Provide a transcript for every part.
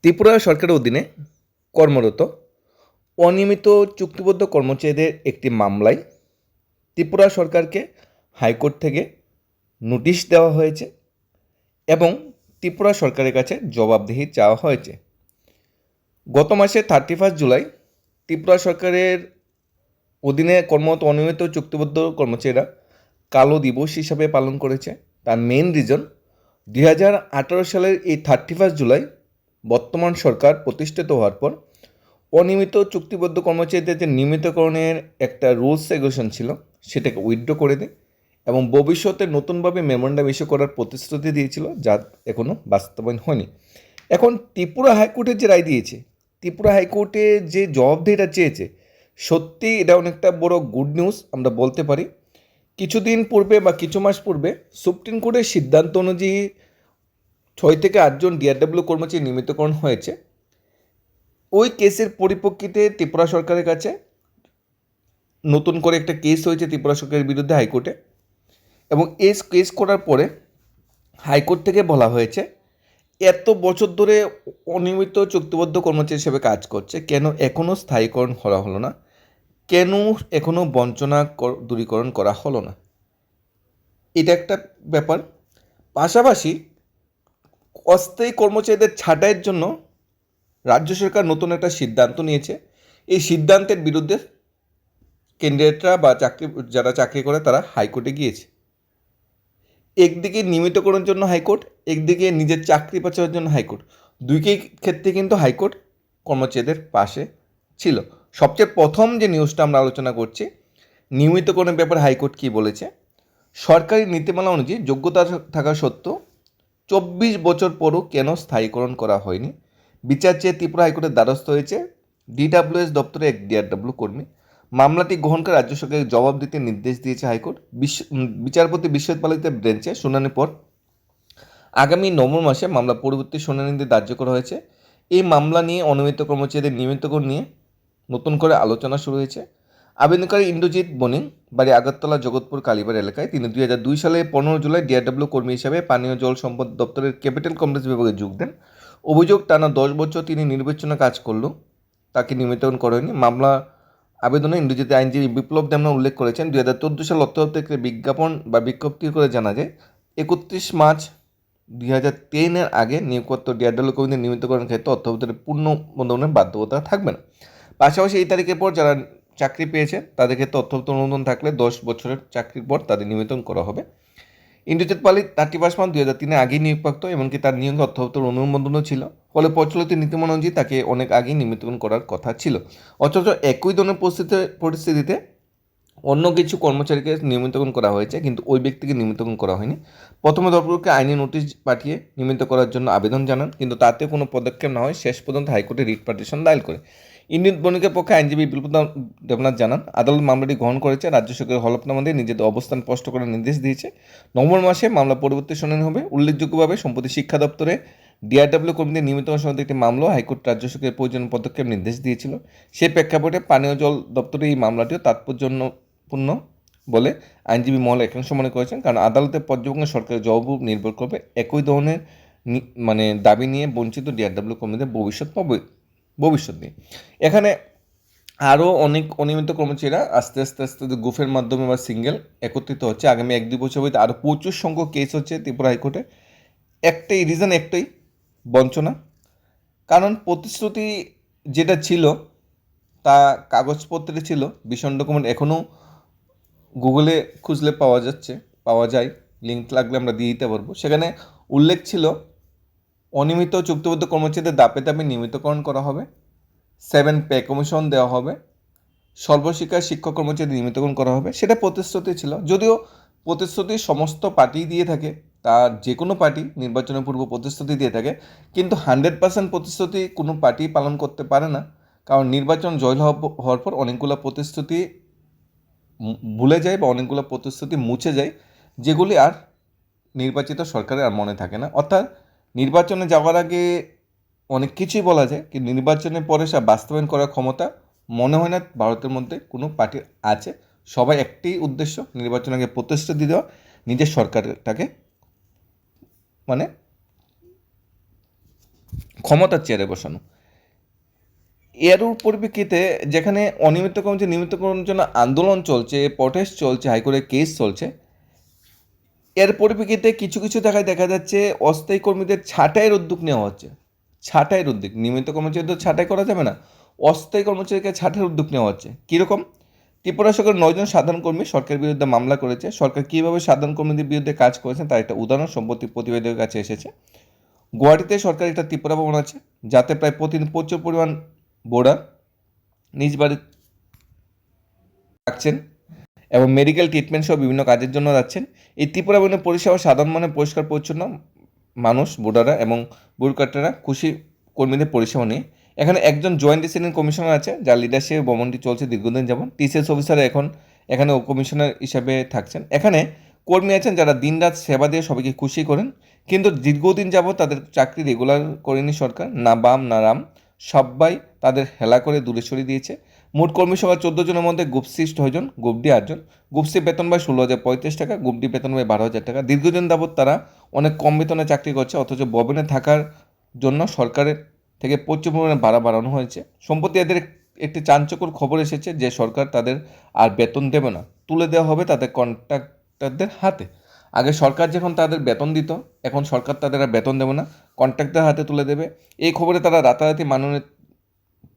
ত্রিপুরা সরকারের অধীনে কর্মরত অনিয়মিত চুক্তিবদ্ধ কর্মচারীদের একটি মামলায় ত্রিপুরা সরকারকে হাইকোর্ট থেকে নোটিশ দেওয়া হয়েছে এবং ত্রিপুরা সরকারের কাছে জবাবদিহি চাওয়া হয়েছে। গত মাসে 31 জুলাই ত্রিপুরা সরকারের অধীনে কর্মরত অনিয়মিত চুক্তিবদ্ধ কর্মচারীরা কালো দিবস হিসাবে পালন করেছে। তার মেন রিজন 2018 সালের এই 31 জুলাই বর্তমান সরকার প্রতিষ্ঠিত হওয়ার পর অনিয়মিত চুক্তিবদ্ধ কর্মচারীদের যে নিয়মিতকরণের একটা রুলস রেগুলেশন ছিল সেটাকে উইথড্র করে দেয় এবং ভবিষ্যতে নতুনভাবে মেমোরেন্ডাম ইস্যু করার প্রতিশ্রুতি দিয়েছিল, যা এখনও বাস্তবায়ন হয়নি। এখন ত্রিপুরা হাইকোর্টের যে রায় দিয়েছে, ত্রিপুরা হাইকোর্টে যে জবাবদিহিটা চেয়েছে, সত্যি এটা অনেকটা বড় গুড নিউজ আমরা বলতে পারি। কিছুদিন পূর্বে বা কিছু মাস পূর্বে সুপ্রিম কোর্টের সিদ্ধান্ত অনুযায়ী 6 থেকে 8 জন ডিআরডব্লিউ কর্মচারী নিয়মিতকরণ হয়েছে। ওই কেসের পরিপ্রেক্ষিতে ত্রিপুরা সরকারের কাছে নতুন করে একটা কেস হয়েছে ত্রিপুরা সরকারের বিরুদ্ধে হাইকোর্টে, এবং এই কেস করার পরে হাইকোর্ট থেকে বলা হয়েছে এত বছর ধরে অনিয়মিত চুক্তিবদ্ধ কর্মচারী হিসেবে কাজ করছে, কেন এখনও স্থায়ীকরণ করা হলো না, কেন এখনও বঞ্চনা দূরীকরণ করা হলো না, এটা একটা ব্যাপার। পাশাপাশি অস্থায়ী কর্মচারীদের ছাঁটাইয়ের জন্য রাজ্য সরকার নতুন একটা সিদ্ধান্ত নিয়েছে। এই সিদ্ধান্তের বিরুদ্ধে ক্যান্ডিডেটরা বা যারা চাকরি করে তারা হাইকোর্টে গিয়েছে। একদিকে নিয়মিতকরণের জন্য হাইকোর্ট, একদিকে নিজের চাকরি বাঁচানোর জন্য হাইকোর্ট, দুইকেই ক্ষেত্রে কিন্তু হাইকোর্ট কর্মচারীদের পাশে ছিল। সবচেয়ে প্রথম যে নিউজটা আমরা আলোচনা করছি, নিয়মিতকরণের ব্যাপারে হাইকোর্ট কী বলেছে। সরকারি নীতিমালা অনুযায়ী যোগ্যতা থাকা সত্ত্বেও 24 বছর পরও কেন স্থায়ীকরণ করা হয়নি, বিচার চেয়ে ত্রিপুরা হাইকোর্টের দ্বারস্থ হয়েছে ডিডাব্লিউএস দপ্তরে এক ডিআরডব্লিউ কর্মী। মামলাটি গ্রহণ করে রাজ্য সরকারকে জবাব দিতে নির্দেশ দিয়েছে হাইকোর্ট। বিচারপতি বিশ্বজিৎ পালিতের বেঞ্চে শুনানির পর আগামী নভেম্বর মাসে মামলা পরবর্তী শুনানি ধার্য করা হয়েছে। এই মামলা নিয়ে অনিয়মিত কর্মচারীদের নিয়মিতকরণ নিয়ে নতুন করে আলোচনা শুরু হয়েছে। আবেদনকারী ইন্দ্রজিৎ বণিক, বাড়ি আগরতলা জগৎপুর কালীবাড়ি এলাকায়। তিনি 2002 সালে 15 জুলাই ডিআরডব্লিউ কর্মী হিসাবে পানীয় জল সম্পদ দপ্তরের ক্যাপিটাল কমপ্লেক্স বিভাগে যোগ দেন। অভিযোগ, টানা 10 বছর তিনি নির্বাচনে কাজ করলেও তাকে নিয়মিতকরণ করা হয়নি। মামলা আবেদনে ইন্দ্রজিৎ আইনজীবী বিপ্লব দেবনা উল্লেখ করেছেন, 2014 সাল অর্থ বিজ্ঞাপন বা বিজ্ঞপ্তি করে জানা যায় 31 মার্চ 2003 আগে নিয়োগকর্ত ডিআরডব্লিউ কর্মীদের নিয়মিতকরণের ক্ষেত্রে অর্থ পূর্ণ অনুমোদনের বাধ্যতা থাকবে না। পাশাপাশি এই তারিখের পর যারা চাকরি পেয়েছে তাদের ক্ষেত্রে অর্থ অনুমোদন থাকলে 10 বছরের চাকরির পর তাদের নিয়মিতকরণ করা হবে। ইন্দ্রজিৎ পালিত 31 মার্চ 2003 আগেই নিয়োগপ্রাপ্ত, এমনকি তার নিয়োগে অর্থ অনুমোদনও ছিল। ফলে প্রচলিত নীতিমালা অনুযায়ী তাকে অনেক আগেই নিয়মিতকরণ করার কথা ছিল। অথচ একই ধরনের পরিস্থিতিতে অন্য কিছু কর্মচারীকে নিয়মিতকরণ করা হয়েছে, কিন্তু ওই ব্যক্তিকে নিয়মিতকরণ করা হয়নি। প্রথমে দপ্তরকে আইনি নোটিশ পাঠিয়ে নিয়মিত করার জন্য আবেদন জানান, কিন্তু তাতে কোনো পদক্ষেপ না হয় শেষ পর্যন্ত হাইকোর্টে রিট পিটিশন দায়ের করে। ইন্দ্রজিৎ বণিকের পক্ষে আইনজীবী বিপ্লব দেবনাথ জানান, আদালত মামলাটি গ্রহণ করেছে, রাজ্য সরকারের হলফনামা দিয়ে নিজেদের অবস্থান স্পষ্ট করার নির্দেশ দিয়েছে। নভেম্বর মাসে মামলা পরবর্তী শুনানি হবে। উল্লেখযোগ্যভাবে সম্প্রতি শিক্ষা দপ্তরে ডিআরডব্লিউ কর্মীদের নিয়মিতকরণ সংক্রান্ত একটি মামলা হাইকোর্ট রাজ্য সরকারের প্রয়োজনীয় পদক্ষেপ নির্দেশ দিয়েছিল। সেই প্রেক্ষাপটে পানীয় জল দপ্তরে এই মামলাটিও তাৎপর্যপূর্ণ বলে আইনজীবী মহল একাংশ মনে করেছেন, কারণ আদালতের পর্যবেক্ষণে সরকারের জবাব নির্ভর করবে একই ধরনের দাবি নিয়ে বঞ্চিত ডিআরডব্লিউ কর্মীদের ভবিষ্যৎ নিয়ে। এখানে আরও অনেক অনিয়মিত কর্মচারীরা আস্তে আস্তে গ্রুপের মাধ্যমে বা সিঙ্গেল একত্রিত হচ্ছে। আগামী 1-2 বছর ভিতরে আরও প্রচুর সংখ্যক কেস হচ্ছে ত্রিপুরা হাইকোর্টে। একটাই বঞ্চনা। কারণ প্রতিশ্রুতি যেটা ছিল তা কাগজপত্রে ছিল, ভীষণ ডকুমেন্ট এখনও গুগলে খুঁজলে পাওয়া যায়, লিঙ্ক লাগলে আমরা দিয়ে দিতে পারবো। সেখানে উল্লেখ ছিল অনিয়মিত চুক্তিবদ্ধ কর্মচারীদের দাপে দাপে নিয়মিতকরণ করা হবে, 7 পে কমিশন দেওয়া হবে, সর্বশিক্ষায় শিক্ষক কর্মচারী নিয়মিতকরণ করা হবে। সেটা প্রতিশ্রুতি ছিল, যদিও প্রতিশ্রুতি সমস্ত পার্টি দিয়ে থাকে, তার যে কোনো পার্টি নির্বাচনের পূর্ব প্রতিশ্রুতি দিয়ে থাকে, কিন্তু 100% প্রতিশ্রুতি কোনো পার্টি পালন করতে পারে না। কারণ নির্বাচন জয় হওয়ার পর অনেকগুলো প্রতিশ্রুতি ভুলে যায় বা অনেকগুলো প্রতিশ্রুতি মুছে যায়, যেগুলি আর নির্বাচিত সরকারের আর মনে থাকে না। অর্থাৎ নির্বাচনে যাওয়ার আগে অনেক কিছুই বলা যায়, কিন্তু নির্বাচনের পরে সে বাস্তবায়ন করার ক্ষমতা মনে হয় না ভারতের মধ্যে কোনো পার্টির আছে। সবাই একটি উদ্দেশ্য, নির্বাচন আগে প্রতিশ্রুতি দেওয়া, নিজের সরকারটাকে ক্ষমতার চেয়ারে বসানো। এর পরিপ্রেক্ষিতে যেখানে অনিয়মিত কর্মচারী নিয়মিতকরণের জন্য আন্দোলন চলছে, প্রটেস্ট চলছে, হাইকোর্টে কেস চলছে, এর পরিপ্রেক্ষিতে কিছু কিছু জায়গায় দেখা যাচ্ছে অস্থায়ী কর্মীদের ছাঁটাইয়ের উদ্যোগ নেওয়া হচ্ছে। ছাঁটাইয়ের উদ্যোগ, নিয়মিত কর্মচারীদের ছাঁটাই করা যাবে না, অস্থায়ী কর্মচারীকে ছাঁটাইয়ের উদ্যোগ নেওয়া হচ্ছে। কীরকম? ত্রিপুরা সরকার 9 জন সাধারণ কর্মী সরকারের বিরুদ্ধে মামলা করেছে। সরকার কীভাবে সাধারণ কর্মীদের বিরুদ্ধে কাজ করেছেন তার একটা উদাহরণ সম্প্রতি প্রতিবেদকের কাছে এসেছে। গুয়াহাটিতে সরকার একটা ত্রিপুরা ভবন আছে, যাতে প্রায় প্রতিদিন প্রচুর পরিমাণ বোর্ডার নিজ বাড়ি থাকছেন এবং মেডিকেল ট্রিটমেন্ট সহ বিভিন্ন কাজের জন্য যাচ্ছেন। এই ত্রিপুরা ভবনের পরিষেবা সাধারণ মানে পরিষ্কার পরিচ্ছন্ন, মানুষ বোর্ডাররা এবং বুরোক্রেটরা খুশি কর্মীদের পরিষেবা নিয়ে। এখানে একজন জয়েন্ট রেসিডেন্ট কমিশনার আছে, যার লিডারশিপে ভবনটি চলছে দীর্ঘদিন যাবত। টিসিএস অফিসার এখানে কমিশনার হিসাবে থাকছেন। এখানে কর্মী আছেন যারা দিনরাত সেবা দিয়ে সবাইকে খুশি করেন, কিন্তু দীর্ঘদিন যাবত তাদের চাকরি রেগুলার করেনি সরকার, না বাম না রাম, সবাই তাদের হেলা করে দূরে সরিয়ে দিয়েছে। মোট কর্মী সংখ্যা 14 জনের মধ্যে গ্রুপ সি 6 জন, গ্রুপ ডি 8 জন। গ্রুপ সি বেতন পায় 16,035 টাকা, গ্রুপ ডি বেতন পায় 12,000 টাকা। দীর্ঘদিন যাবত তারা অনেক কম বেতনে চাকরি করছে, অথচ ভবনে থাকার জন্য সরকারের থেকে প্রচুর পরিমাণে ভাড়া বাড়ানো হয়েছে। সম্প্রতি এদের একটি চাঞ্চল্যকর খবর এসেছে যে সরকার তাদের আর বেতন দেবে না, তুলে দেওয়া হবে তাদের কন্ট্রাক্টরদের হাতে। আগে সরকার যখন তাদের বেতন দিত, এখন সরকার তাদের আর বেতন দেবে না, কন্ট্রাক্টর হাতে তুলে দেবে। এই খবরে তারা রাতারাতি মাননীয়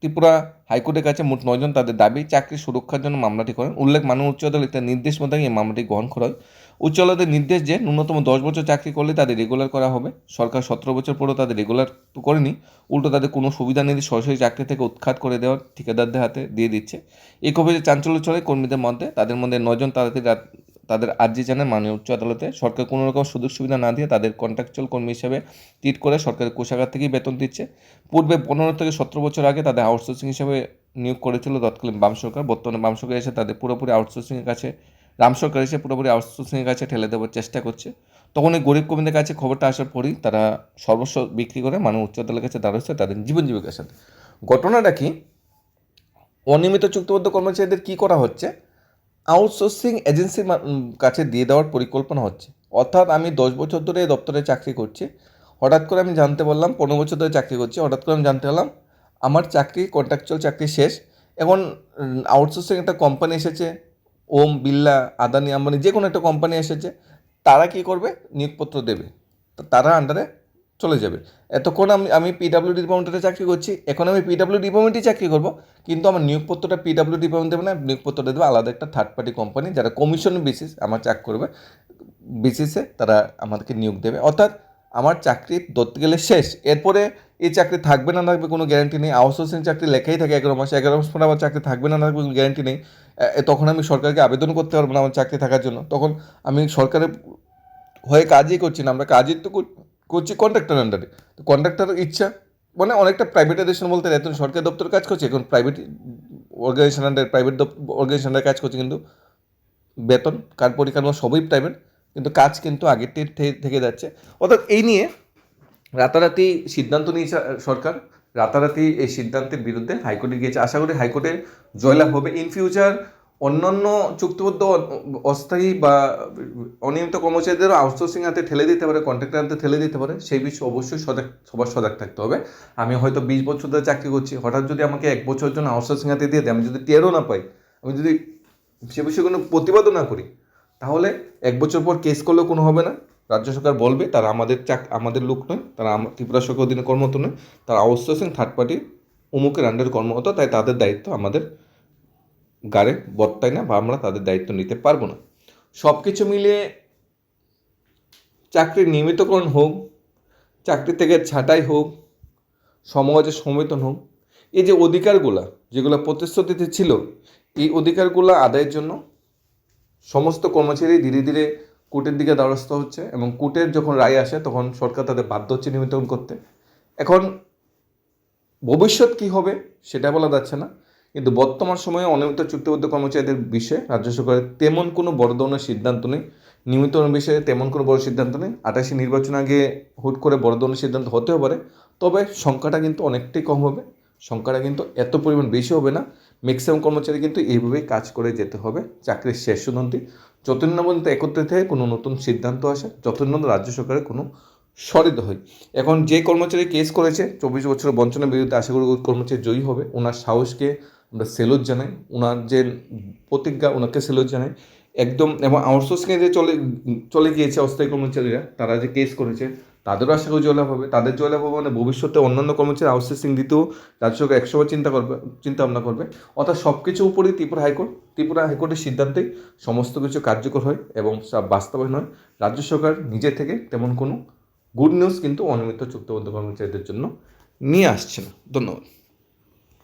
ত্রিপুরা হাইকোর্টের কাছে মোট 9 জন তাদের দাবি চাকরির সুরক্ষার জন্য মামলাটি করেন। উল্লেখ, মাননীয় উচ্চ আদালত একটা নির্দেশ মোতাবেক এই মামলাটি গ্রহণ করা হয়। উচ্চ আদালতের নির্দেশ যে ন্যূনতম 10 বছর চাকরি করলে তাদের রেগুলার করা হবে। সরকার 17 বছর পরেও তাদের রেগুলার তো করেনি, উল্টো তাদের কোনো সুবিধা নেই, সরাসরি চাকরি থেকে উৎখাত করে দেওয়ার ঠিকাদারদের হাতে দিয়ে দিচ্ছে। এই খবরে চাঞ্চল্য ছড়ে কর্মীদের মধ্যে। তাদের মধ্যে 9 জন তাদের আর্জি জানান মাননীয় উচ্চ আদালতে সরকার কোনো রকম সুযোগ সুবিধা না দিয়ে তাদের কন্ট্রাকচুয়াল কর্মী হিসেবে ট্রিট করে সরকারের কোষাগার থেকেই বেতন দিচ্ছে। পূর্বে 15 থেকে 17 বছর আগে তাদের আউটসোর্সিং হিসেবে নিয়োগ করেছিল তৎকালীন বাম সরকার। বর্তমানে বাম সরকার এসে তাদের পুরোপুরি আউটসোর্সিংয়ের কাছে, রাম সরকার এসে পুরোপুরি আউটসোর্সিংয়ের কাছে ঠেলে দেওয়ার চেষ্টা করছে। তখন এই গরিব কর্মীদের কাছে খবরটা আসার পরই তারা সর্বস্ব বিক্রি করে মাননীয় উচ্চ আদালতের কাছে দাঁড়াচ্ছে তাদের জীবন জীবিকার সাথে। ঘটনাটা কি? অনিয়মিত চুক্তিবদ্ধ কর্মচারীদের কী করা হচ্ছে? আউটসোর্সিং এজেন্সির কাছে দিয়ে দেওয়ার পরিকল্পনা হচ্ছে। অর্থাৎ আমি 10 বছর ধরে এই দপ্তরে চাকরি করছি, হঠাৎ করে আমি জানতে পারলাম 15 বছর ধরে চাকরি করছি, হঠাৎ করে আমি জানতে পারলাম আমার চাকরি, কন্ট্রাকচুয়াল চাকরি শেষ। এখন আউটসোর্সিং একটা কোম্পানি এসেছে, ওম, বিড়লা, আদানি, আম্বানি, যে কোনো একটা কোম্পানি এসেছে। তারা কী করবে? নিয়োগপত্র দেবে, তো তারা আন্ডারে চলে যাবে। এতক্ষণ আমি পিডাব্লিউ ডিপার্টমেন্টে চাকরি করছি, এখন আমি পিডাব্লিউ ডিপার্টমেন্টেই চাকরি করব, কিন্তু আমার নিয়োগপত্রটা পিডাব্লিউ ডিপার্টমেন্ট দেবে না, নিয়োগপত্রটা দেবে আলাদা একটা থার্ড পার্টি কোম্পানি, যারা কমিশন বেসিস আমার চাকরি করবে, বেসিসে তারা আমাদেরকে নিয়োগ দেবে। অর্থাৎ আমার চাকরি ধরতে গেলে শেষ। এরপরে এই চাকরি থাকবে না থাকবে কোনো গ্যারান্টি নেই। আউটসোর্সিং চাকরি লেখাই থাকে 11 মাস, 11 মাস পরে আমার চাকরি থাকবে না থাকবে কোনো গ্যারান্টি নেই। তখন আমি সরকারকে আবেদন করতে পারবো না আমার চাকরি থাকার জন্য। তখন আমি সরকারের হয়ে কাজই করছি না, আমরা কাজই তো করছি কন্ট্রাক্টর আন্ডারে। তো কন্ট্রাক্টরের ইচ্ছা, মানে অনেকটা প্রাইভেটাইজেশন বলতে এত সরকারি দপ্তরে কাজ করছে, এখন প্রাইভেট অর্গানাইজেশন আন্ডারে, প্রাইভেট অর্গানাইজেশন আন্ডারে কাজ করছে, কিন্তু বেতন, কার পরিকাঠামো সবই প্রাইভেট, কিন্তু কাজ কিন্তু আগের থেকে যাচ্ছে। অর্থাৎ এই নিয়ে রাতারাতি সিদ্ধান্ত নিয়েছে সরকার, রাতারাতি এই সিদ্ধান্তের বিরুদ্ধে হাইকোর্টে গিয়েছে। আশা করি হাইকোর্টে জয়লাভ হবে। ইন ফিউচার অন্যান্য চুক্তিবদ্ধ অস্থায়ী বা অনিয়মিত কর্মচারীদেরও আউটসোর্সিং হাতে ঠেলে দিতে পারে, কন্ট্রাক্টর হাতে ঠেলে দিতে পারে, সেই বিষয়ে অবশ্যই সবার সজাগ থাকতে হবে। আমি হয়তো 20 বছর ধরে চাকরি করছি, হঠাৎ যদি আমাকে 1 বছরের জন্য আউটসোর্সিং হাতে দিয়ে দেয়, আমি যদি টেরও না পাই, আমি যদি সে বিষয়ে কোনো প্রতিবাদও না করি, তাহলে 1 বছর পর কেস করলেও কোনো হবে না। রাজ্য সরকার বলবে তারা আমাদের লোক নয়, তারা ত্রিপুরা সরকার অধীনে কর্মরত নয়, তারা আউটসোর্সিং থার্ড পার্টি অমুকের আন্ডারে কর্মরত, তাই তাদের দায়িত্ব আমাদের গাড়ে বর্তায় না, বা আমরা তাদের দায়িত্ব নিতে পারবো না। সব কিছু মিলিয়ে চাকরির নিয়মিতকরণ হোক, চাকরি থেকে ছাঁটাই হোক, সমাজে সমবেতন হোক, এই যে অধিকারগুলা যেগুলো প্রতিশ্রুতিতে ছিল, এই অধিকারগুলো আদায়ের জন্য সমস্ত কর্মচারী ধীরে ধীরে কোর্টের দিকে দ্বারস্থ হচ্ছে, এবং কোর্টের যখন রায় আসে তখন সরকার তাদের বাধ্য হচ্ছে নিয়মিতকরণ করতে। এখন ভবিষ্যৎ কী হবে সেটা বলা যাচ্ছে না, কিন্তু বর্তমান সময়ে অনিয়মিত চুক্তিবদ্ধ কর্মচারীদের বিষয়ে রাজ্য সরকারের তেমন কোনো বড় ধরনের সিদ্ধান্ত নেই, নিয়মিতকরণ বিষয়ে তেমন কোনো বড় সিদ্ধান্ত নেই। 28 নির্বাচন আগে হুট করে বড় ধরনের সিদ্ধান্ত হতেও পারে, তবে সংখ্যাটা কিন্তু অনেকটাই কম হবে, সংখ্যাটা কিন্তু এত পরিমাণ বেশি হবে না। ম্যাক্সিমাম কর্মচারী কিন্তু এইভাবেই কাজ করে যেতে হবে চাকরির শেষ পর্যন্ত, যতদিন না পর্যন্ত একত্রিত হয়ে কোনো নতুন সিদ্ধান্ত আসে, যতদিন না রাজ্য সরকারের কোনো সরিত হই। এখন যে কর্মচারী কেস করেছে 24 বছরের বঞ্চনার বিরুদ্ধে, আশা করি ওই কর্মচারী জয়ী হবে। ওনার সাহসকে আমরা সেলুট জানাই, ওনার যে প্রতিজ্ঞা ওনাকে সেলুট জানাই একদম। এবং আউটসোর্সিংয়ে যে চলে গিয়েছে অস্থায়ী কর্মচারীরা, তারা যে কেস করেছে তাদেরও আশা করি জয়লাভ হবে। তাদের জয়লাভ হবে মানে ভবিষ্যতে অন্যান্য কর্মচারী আউটসোর্সিং দিতেও রাজ্য সরকার 100বার চিন্তা ভাবনা করবে। অর্থাৎ সব কিছুর উপরেই ত্রিপুরা হাইকোর্টের সিদ্ধান্তেই সমস্ত কিছু কার্যকর হয় এবং বাস্তবায়ন হয়। রাজ্য সরকার নিজে থেকে তেমন কোনো গুড নিউজ কিন্তু অনিয়মিত চুক্তিবদ্ধ কর্মচারীদের জন্য নিয়ে আসছে না। ধন্যবাদ।